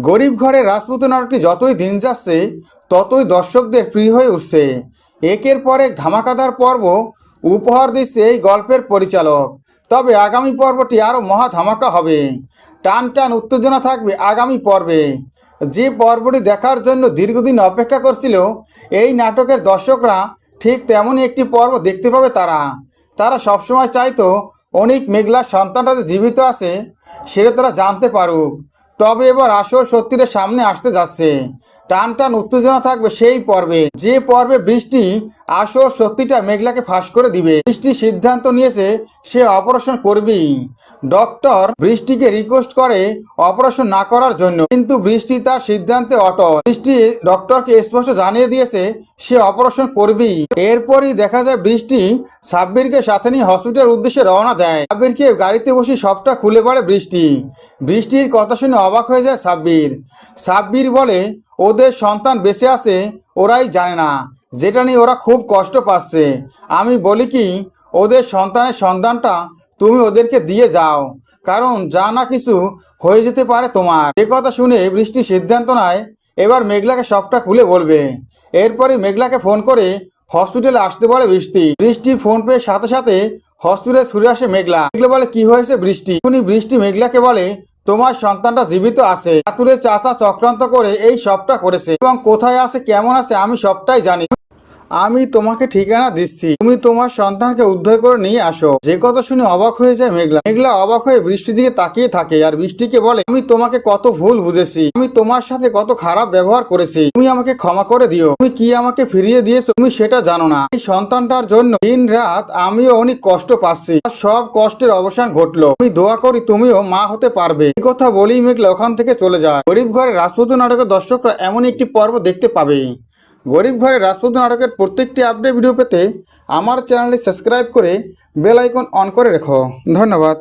গরিব ঘরে রাজপুত নাটকটি যতই দিন যাচ্ছে ততই দর্শকদের প্রিয় হয়ে উঠছে। একের পর এক ধামাকাদার পর্ব উপহার দিচ্ছে এই গল্পের পরিচালক। তবে আগামী পর্বটি আরও মহা ধামাকা হবে। টান টান উত্তেজনা থাকবে আগামী পর্বে। যে পর্বটি দেখার জন্য দীর্ঘদিন অপেক্ষা করছিল এই নাটকের দর্শকরা, ঠিক তেমনই একটি পর্ব দেখতে পাবে তারা সবসময় চাইতো অনিক মেঘলার সন্তানটা যে জীবিত আছে সেটা তারা জানতে পারুক। তবে এবার আসল সত্যিটা সামনে আসতে যাচ্ছে। টান টান উত্তেজনা থাকবে সেই পর্বে, যে পর্বে বৃষ্টি আসল সত্যিটা মেঘলাকে ফাঁস করে দিবে। বৃষ্টি সিদ্ধান্ত নিয়েছে সে অপারেশন করবেই। ডক্টর বৃষ্টিকে রিকোয়েস্ট করে অপারেশন না করার জন্য, কিন্তু বৃষ্টি তার সিদ্ধান্তে অটল। বৃষ্টি ডক্টরকে স্পষ্ট জানিয়ে দিয়েছে সে অপারেশন করবেই। এরপরই দেখা যায় বৃষ্টি সাব্বিরকে সাথে নিয়ে হসপিটালের উদ্দেশ্যে রওনা দেয়। সাব্বিরকে গাড়িতে বসে সবটা খুলে পড়ে বৃষ্টি। বৃষ্টির কথা শুনে অবাক হয়ে যায় সাব্বির বলে ওদের সন্তান বেঁচে আছে ওরাই জানে না, যেটা নিয়ে ওরা খুব কষ্ট পাচ্ছে। আমি বলি কি, ওদের সন্তানের সন্ধানটা তুমি ওদেরকে দিয়ে যাও, কারণ যা না কিছু হয়ে যেতে পারে তোমার। এ কথা শুনে বৃষ্টি সিদ্ধান্ত নেয় এবার মেঘলাকে সবটা খুলে বলবে। এরপরে মেঘলাকে ফোন করে হসপিটালে আসতে বলে বৃষ্টি ফোন পেয়ে সাথে সাথে হসপিটালে ছুটে আসে মেঘলা বলে কি হয়েছে বৃষ্টি। উনি বৃষ্টি মেঘলাকে বলে তোমার সন্তানটা জীবিত আছে। রাতুরের চাচা চক্রান্ত করে এই সবটা করেছে এবং কোথায় আছে কেমন আছে আমি সবটাই জানি। আমি তোমাকে ঠিকানা দিচ্ছি, তুমি তোমার সন্তানকে উদ্ধার করে নিয়ে আসো। যে কথা শুনে অবাক হয়ে যায় মেঘলা অবাক হয়ে বৃষ্টির দিকে তাকিয়ে থাকে আর বৃষ্টিকে বলে আমি তোমাকে কত ভুল বুঝেছি, আমি তোমার সাথে কত খারাপ ব্যবহার করেছি, তুমি আমাকে ক্ষমা করে দিও। তুমি কি আমাকে ফিরিয়ে দিয়েছো তুমি সেটা জানো না। এই সন্তানটার জন্য দিন রাত আমিও অনেক কষ্ট পাচ্ছি, সব কষ্টের অবসান ঘটলো। আমি দোয়া করি তুমিও মা হতে পারবে। এই কথা বলেই মেঘলা ওখান থেকে চলে যায়। গরিব ঘরে রাজপুত নাটকের দর্শকরা এমন একটি পর্ব দেখতে পাবে। গরিব ঘরে রাজপুত নাটকের প্রত্যেকটি আপডেট ভিডিও পেতে আমার চ্যানেলটি সাবস্ক্রাইব করে বেল আইকন অন করে রেখো। ধন্যবাদ।